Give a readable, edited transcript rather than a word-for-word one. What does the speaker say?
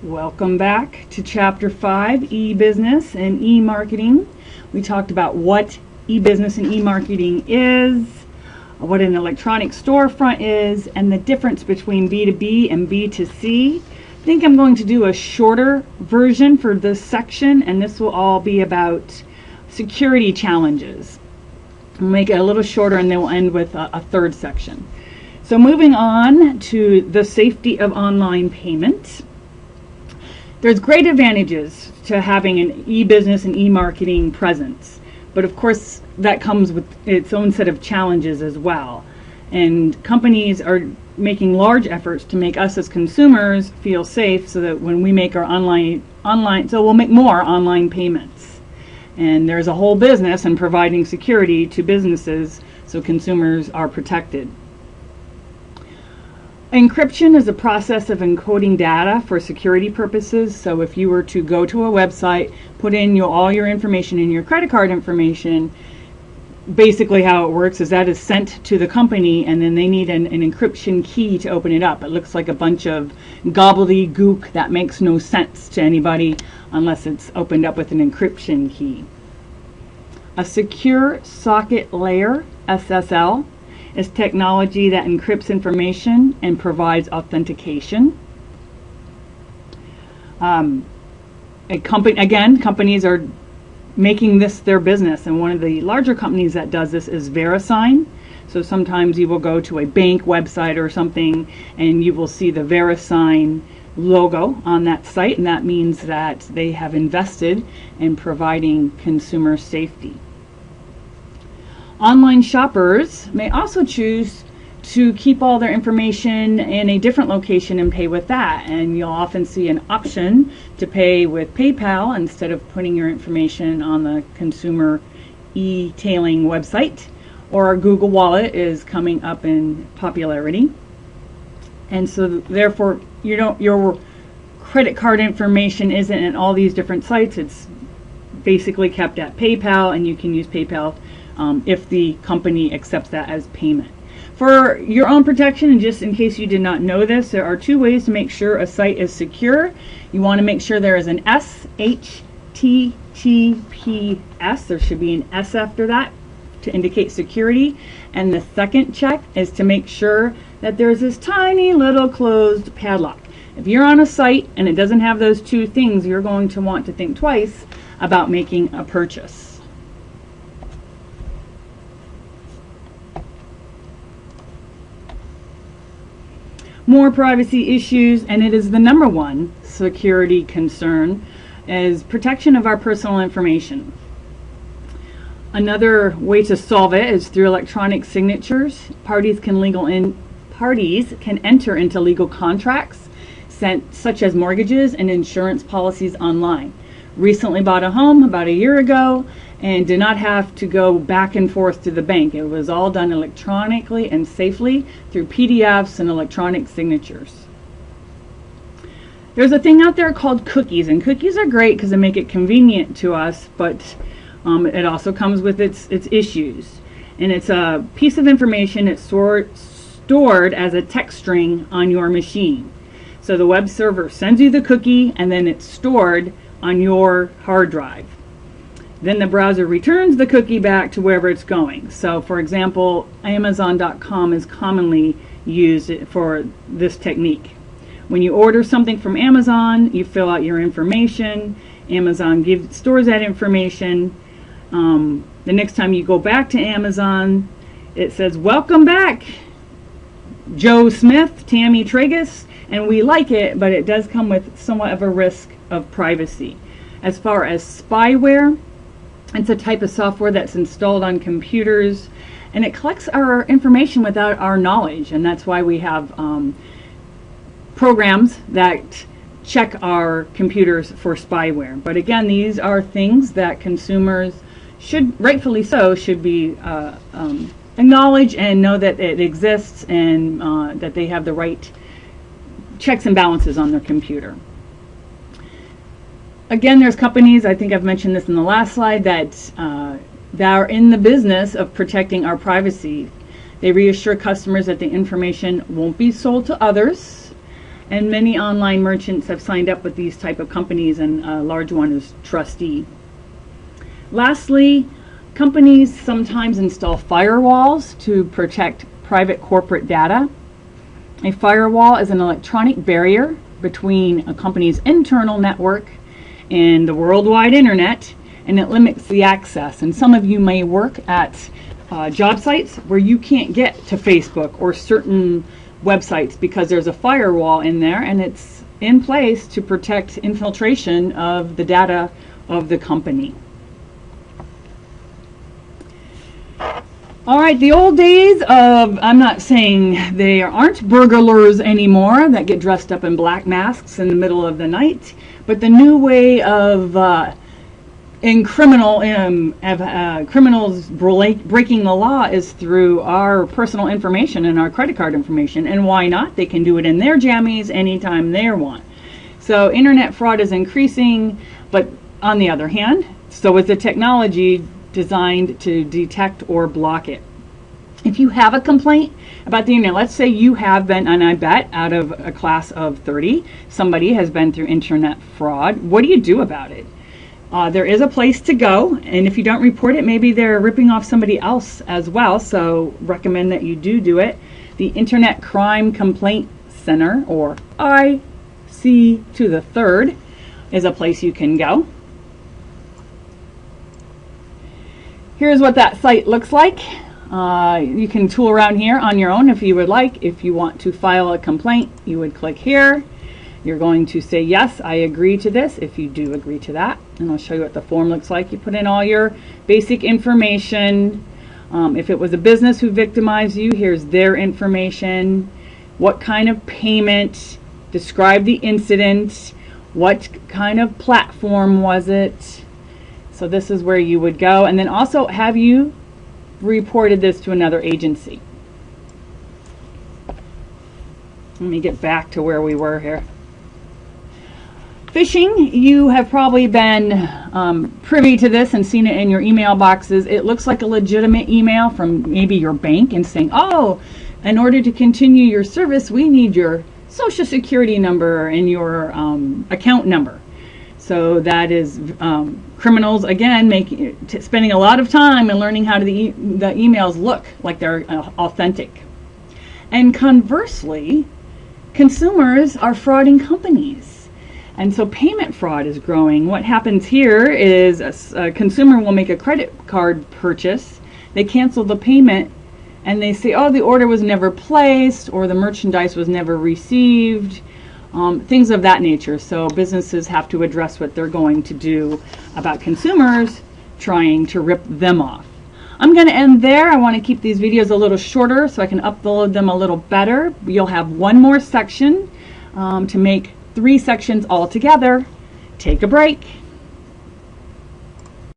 Welcome back to Chapter 5, E-Business and E-Marketing. We talked about what e-business and e-marketing is, what an electronic storefront is, and the difference between B2B and B2C. I think I'm going to do a shorter version for this section, and this will all be about security challenges. We'll make it a little shorter, and then we'll end with a third section. So moving on to the safety of online payment. There's great advantages to having an e-business and e-marketing presence, but of course that comes with its own set of challenges as well. And companies are making large efforts to make us as consumers feel safe so that when we make our online, so we'll make more online payments. And there's a whole business in providing security to businesses so consumers are protected. Encryption is a process of encoding data for security purposes. So if you were to go to a website, put in all your information and your credit card information, basically how it works is that is sent to the company, and then they need an encryption key to open it up. It looks like a bunch of gobbledygook that makes no sense to anybody unless it's opened up with an encryption key. A secure socket layer, SSL, is technology that encrypts information and provides authentication. Companies are making this their business, and one of the larger companies that does this is VeriSign. So sometimes you will go to a bank website or something and you will see the VeriSign logo on that site, and that means that they have invested in providing consumer safety. Online shoppers may also choose to keep all their information in a different location and pay with that. And you'll often see an option to pay with PayPal instead of putting your information on the consumer e-tailing website. Or Google Wallet is coming up in popularity. And so therefore your credit card information isn't in all these different sites. It's basically kept at PayPal, and you can use PayPal if the company accepts that as payment. For your own protection, and just in case you did not know this, there are two ways to make sure a site is secure. You want to make sure there is an SHTTPS. There should be an S after that to indicate security. And the second check is to make sure that there's this tiny little closed padlock. If you're on a site and it doesn't have those two things, you're going to want to think twice about making a purchase. More privacy issues, and it is the number one security concern, is protection of our personal information. Another way to solve it is through electronic signatures. Parties can enter into legal contracts, such as mortgages and insurance policies, online. Recently bought a home about a year ago and did not have to go back and forth to the bank. It was all done electronically and safely through PDFs and electronic signatures. There's a thing out there called cookies, and cookies are great because they make it convenient to us, but it also comes with its issues. And it's a piece of information that's stored as a text string on your machine. So the web server sends you the cookie, and then it's stored on your hard drive. Then the browser returns the cookie back to wherever it's going. So for example, Amazon.com is commonly used for this technique. When you order something from Amazon, you fill out your information. Amazon stores that information. The next time you go back to Amazon, it says, "Welcome back, Joe Smith, Tammy Tragus," and we like it, but it does come with somewhat of a risk of privacy. As far as spyware, it's a type of software that's installed on computers, and it collects our information without our knowledge, and that's why we have programs that check our computers for spyware. But again, these are things that consumers rightfully so, should be acknowledge and know that it exists, and that they have the right checks and balances on their computer. Again, there's companies, I think I've mentioned this in the last slide, that are in the business of protecting our privacy. They reassure customers that the information won't be sold to others, And many online merchants have signed up with these type of companies, and a large one is Trustee. Lastly, companies sometimes install firewalls to protect private corporate data. A firewall is an electronic barrier between a company's internal network and the worldwide internet, and it limits the access. And some of you may work at job sites where you can't get to Facebook or certain websites because there's a firewall in there, and it's in place to protect infiltration of the data of the company. All right, the old days of, I'm not saying they aren't burglars anymore that get dressed up in black masks in the middle of the night, but the new way of criminals breaking the law is through our personal information and our credit card information. And why not? They can do it in their jammies anytime they want. So internet fraud is increasing, but on the other hand, so is the technology designed to detect or block it. If you have a complaint about the internet, let's say you have been, and I bet out of a class of 30, somebody has been through internet fraud, what do you do about it? There is a place to go, and if you don't report it, maybe they're ripping off somebody else as well, so recommend that you do it. The Internet Crime Complaint Center, or IC3, is a place you can go. Here's what that site looks like. You can tool around here on your own if you would like. If you want to file a complaint, you would click here. You're going to say, yes, I agree to this, if you do agree to that. And I'll show you what the form looks like. You put in all your basic information. If it was a business who victimized you, here's their information. What kind of payment? Describe the incident. What kind of platform was it? So this is where you would go. And then also, have you reported this to another agency? Let me get back to where we were here. Phishing, you have probably been privy to this and seen it in your email boxes. It looks like a legitimate email from maybe your bank and saying, oh, in order to continue your service, we need your social security number and your account number. So that is criminals, again, spending a lot of time and learning how the emails look like they're authentic. And conversely, consumers are frauding companies. And so payment fraud is growing. What happens here is a consumer will make a credit card purchase. They cancel the payment and they say, oh, the order was never placed or the merchandise was never received. Things of that nature. So businesses have to address what they're going to do about consumers trying to rip them off. I'm going to end there. I want to keep these videos a little shorter so I can upload them a little better. You'll have one more section to make 3 sections all together. Take a break.